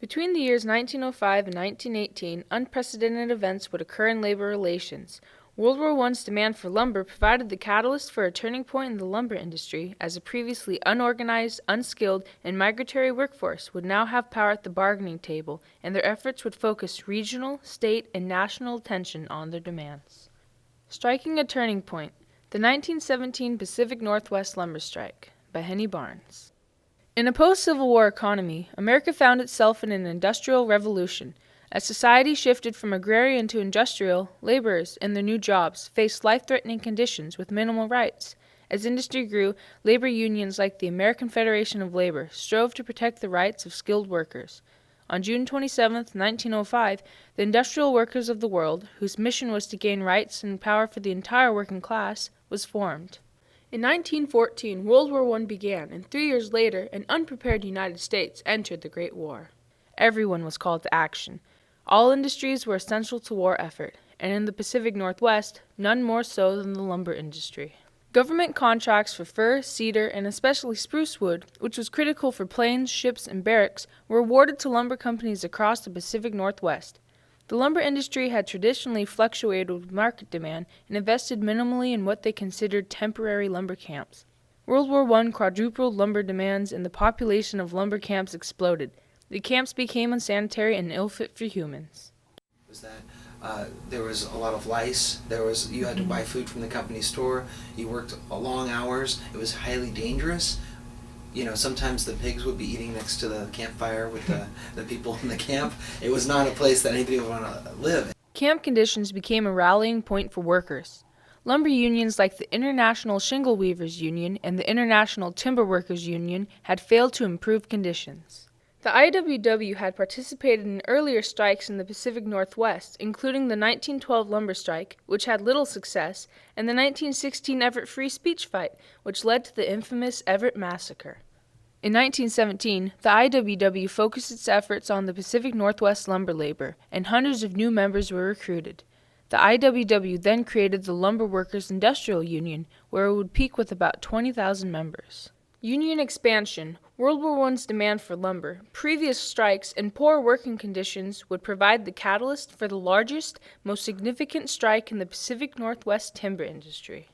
Between the years 1905 and 1918, unprecedented events would occur in labor relations. World War I's demand for lumber provided the catalyst for a turning point in the lumber industry, as a previously unorganized, unskilled, and migratory workforce would now have power at the bargaining table, and their efforts would focus regional, state, and national attention on their demands. Striking a Turning Point. The 1917 Pacific Northwest Lumber Strike by Heni. In a post-Civil War economy, America found itself in an industrial revolution. As society shifted from agrarian to industrial, laborers, in their new jobs, faced life-threatening conditions with minimal rights. As industry grew, labor unions like the American Federation of Labor strove to protect the rights of skilled workers. On June 27, 1905, the industrial workers of the world, whose mission was to gain rights and power for the entire working class, was formed. In 1914, World War I began, and 3 years later, an unprepared United States entered the Great War. Everyone was called to action. All industries were essential to war effort, and in the Pacific Northwest, none more so than the lumber industry. Government contracts for fir, cedar, and especially spruce wood, which was critical for planes, ships, and barracks, were awarded to lumber companies across the Pacific Northwest. The lumber industry had traditionally fluctuated with market demand and invested minimally in what they considered temporary lumber camps. World War I quadrupled lumber demands and the population of lumber camps exploded. The camps became unsanitary and ill-fit for humans. There was a lot of lice. You had to buy food from the company store. You worked long hours. It was highly dangerous. Sometimes the pigs would be eating next to the campfire with the people in the camp. It was not a place that anybody would want to live. Camp conditions became a rallying point for workers. Lumber unions like the International Shingle Weavers Union and the International Timber Workers Union had failed to improve conditions. The IWW had participated in earlier strikes in the Pacific Northwest, including the 1912 lumber strike, which had little success, and the 1916 Everett free speech fight, which led to the infamous Everett Massacre. In 1917, the IWW focused its efforts on the Pacific Northwest lumber labor, and hundreds of new members were recruited. The IWW then created the Lumber Workers Industrial Union, where it would peak with about 20,000 members. Union expansion, World War I's demand for lumber, previous strikes, and poor working conditions would provide the catalyst for the largest, most significant strike in the Pacific Northwest timber industry.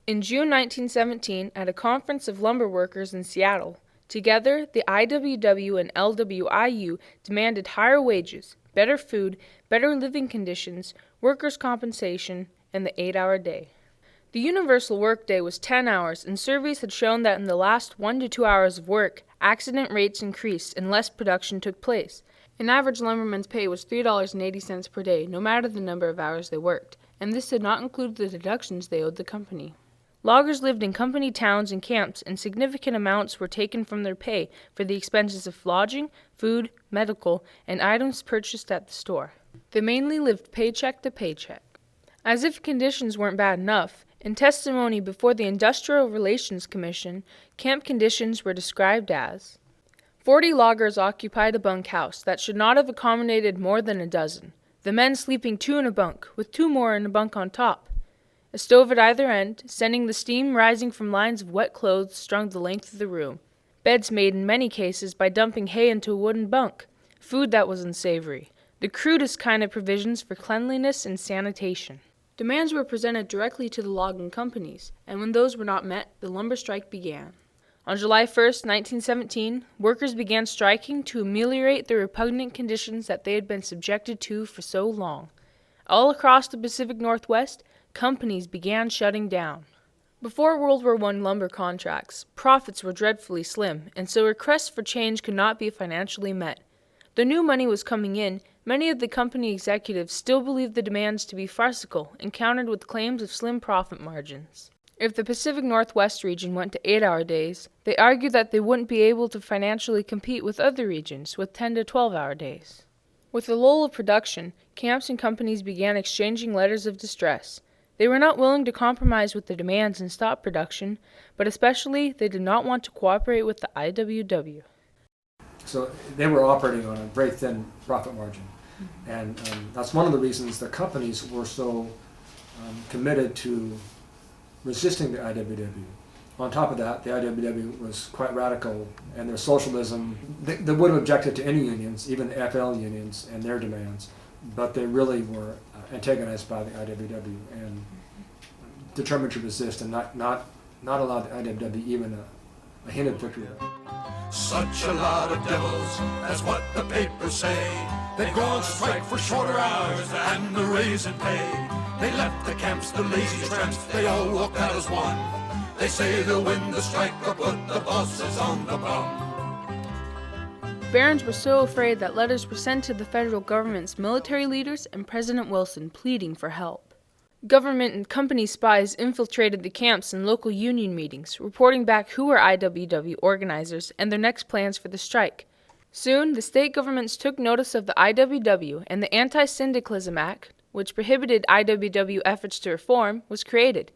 In June 1917, at a conference of lumber workers in Seattle, together the IWW and LWIU demanded higher wages, better food, better living conditions, workers' compensation, and the 8-hour day. The universal workday was 10 hours, and surveys had shown that in the last 1 to 2 hours of work, accident rates increased and less production took place. An average lumberman's pay was $3.80 per day, no matter the number of hours they worked, and this did not include the deductions they owed the company. Loggers lived in company towns and camps, and significant amounts were taken from their pay for the expenses of lodging, food, medical, and items purchased at the store. They mainly lived paycheck to paycheck. As if conditions weren't bad enough, in testimony before the Industrial Relations Commission, camp conditions were described as 40 loggers occupied a bunkhouse that should not have accommodated more than a dozen, the men sleeping 2 in a bunk, with 2 more in a bunk on top. A stove at either end, sending the steam rising from lines of wet clothes strung the length of the room. Beds made in many cases by dumping hay into a wooden bunk. Food that was unsavory. The crudest kind of provisions for cleanliness and sanitation. Demands were presented directly to the logging companies, and when those were not met, the lumber strike began. On July 1, 1917, workers began striking to ameliorate the repugnant conditions that they had been subjected to for so long. All across the Pacific Northwest, companies began shutting down. Before World War I lumber contracts, profits were dreadfully slim, and so requests for change could not be financially met. Though new money was coming in, many of the company executives still believed the demands to be farcical and countered with claims of slim profit margins. If the Pacific Northwest region went to 8-hour days, they argued that they wouldn't be able to financially compete with other regions with 10 to 12-hour days. With the lull of production, camps and companies began exchanging letters of distress. They were not willing to compromise with the demands and stop production, but especially they did not want to cooperate with the IWW. So they were operating on a very thin profit margin. And that's one of the reasons the companies were so committed to resisting the IWW. On top of that, the IWW was quite radical, and their socialism, they would have objected to any unions, even the FL unions and their demands, but they really were antagonized by the IWW and determined to resist and not allow the IWW even a hint of victory. Such a lot of devils, that's what the papers say. They go on strike for shorter hours and the raise in pay. They left the camps, the lazy tramps, they all walked out as one. They say they'll win the strike or put the bosses on the bum. Barons were so afraid that letters were sent to the federal government's military leaders and President Wilson pleading for help. Government and company spies infiltrated the camps and local union meetings, reporting back who were IWW organizers and their next plans for the strike. Soon, the state governments took notice of the IWW, and the Anti-Syndicalism Act, which prohibited IWW efforts to reform, was created.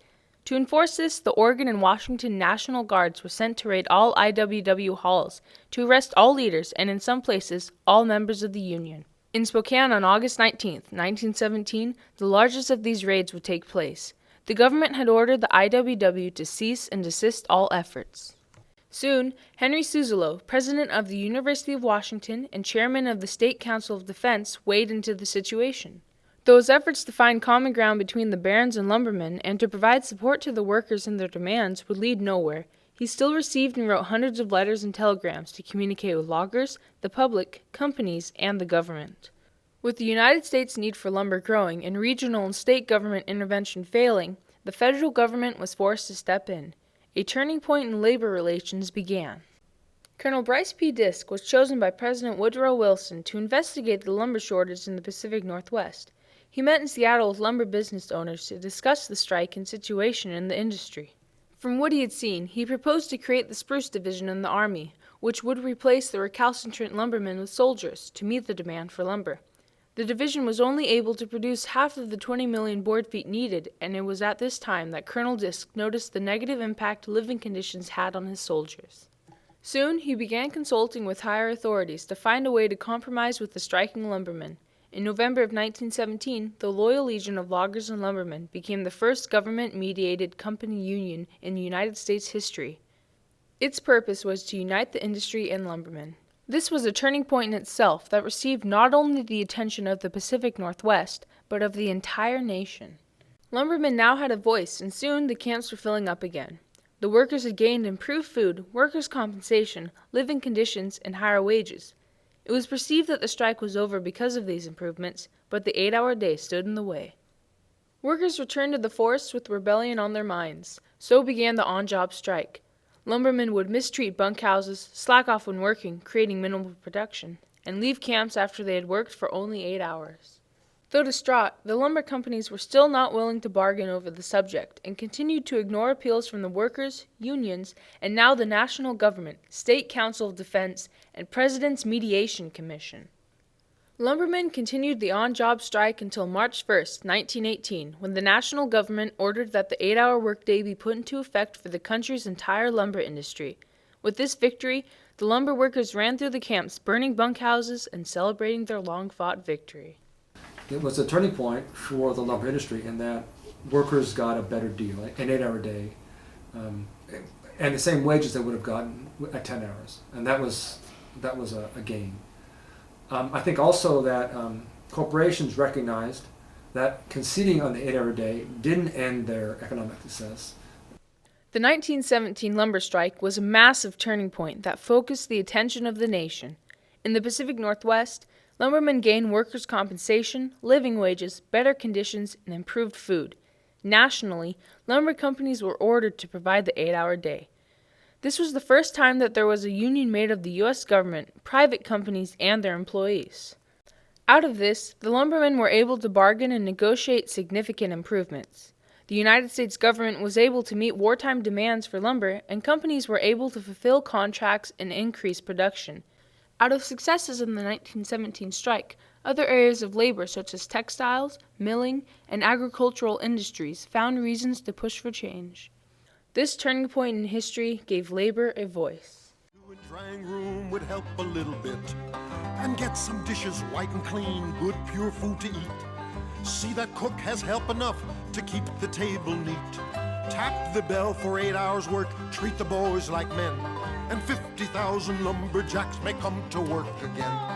To enforce this, the Oregon and Washington National Guards were sent to raid all IWW halls, to arrest all leaders and, in some places, all members of the union. In Spokane on August 19, 1917, the largest of these raids would take place. The government had ordered the IWW to cease and desist all efforts. Soon, Henry Suzzallo, president of the University of Washington and chairman of the State Council of Defense, weighed into the situation. Though his efforts to find common ground between the barons and lumbermen and to provide support to the workers in their demands would lead nowhere, he still received and wrote hundreds of letters and telegrams to communicate with loggers, the public, companies, and the government. With the United States' need for lumber growing and regional and state government intervention failing, the federal government was forced to step in. A turning point in labor relations began. Colonel Bryce P. Disk was chosen by President Woodrow Wilson to investigate the lumber shortage in the Pacific Northwest. He met in Seattle with lumber business owners to discuss the strike and situation in the industry. From what he had seen, he proposed to create the Spruce Division in the Army, which would replace the recalcitrant lumbermen with soldiers to meet the demand for lumber. The division was only able to produce half of the 20 million board feet needed, and it was at this time that Colonel Disk noticed the negative impact living conditions had on his soldiers. Soon, he began consulting with higher authorities to find a way to compromise with the striking lumbermen. In November of 1917, the Loyal Legion of Loggers and Lumbermen became the first government-mediated company union in United States history. Its purpose was to unite the industry and lumbermen. This was a turning point in itself that received not only the attention of the Pacific Northwest, but of the entire nation. Lumbermen now had a voice, and soon the camps were filling up again. The workers had gained improved food, workers' compensation, living conditions, and higher wages. It was perceived that the strike was over because of these improvements, but the 8-hour day stood in the way. Workers returned to the forests with rebellion on their minds. So began the on-job strike. Lumbermen would mistreat bunkhouses, slack off when working, creating minimal production, and leave camps after they had worked for only 8 hours. Though distraught, the lumber companies were still not willing to bargain over the subject and continued to ignore appeals from the workers, unions, and now the national government, State Council of Defense, and President's Mediation Commission. Lumbermen continued the on-job strike until March 1, 1918, when the national government ordered that the 8-hour workday be put into effect for the country's entire lumber industry. With this victory, the lumber workers ran through the camps, burning bunkhouses and celebrating their long-fought victory. It was a turning point for the lumber industry in that workers got a better deal, an 8-hour day, and the same wages they would have gotten at 10 hours, and that was a gain. I think also that corporations recognized that conceding on the 8-hour day didn't end their economic success. The 1917 lumber strike was a massive turning point that focused the attention of the nation. In the Pacific Northwest, lumbermen gained workers' compensation, living wages, better conditions, and improved food. Nationally, lumber companies were ordered to provide the 8-hour day. This was the first time that there was a union made of the U.S. government, private companies, and their employees. Out of this, the lumbermen were able to bargain and negotiate significant improvements. The United States government was able to meet wartime demands for lumber, and companies were able to fulfill contracts and increase production. Out of successes in the 1917 strike, other areas of labor such as textiles, milling, and agricultural industries found reasons to push for change. This turning point in history gave labor a voice. A drying room would help a little bit, and get some dishes white and clean, good pure food to eat. See that cook has help enough to keep the table neat. Tap the bell for 8 hours work, treat the boys like men, and 50,000 lumberjacks may come to work again.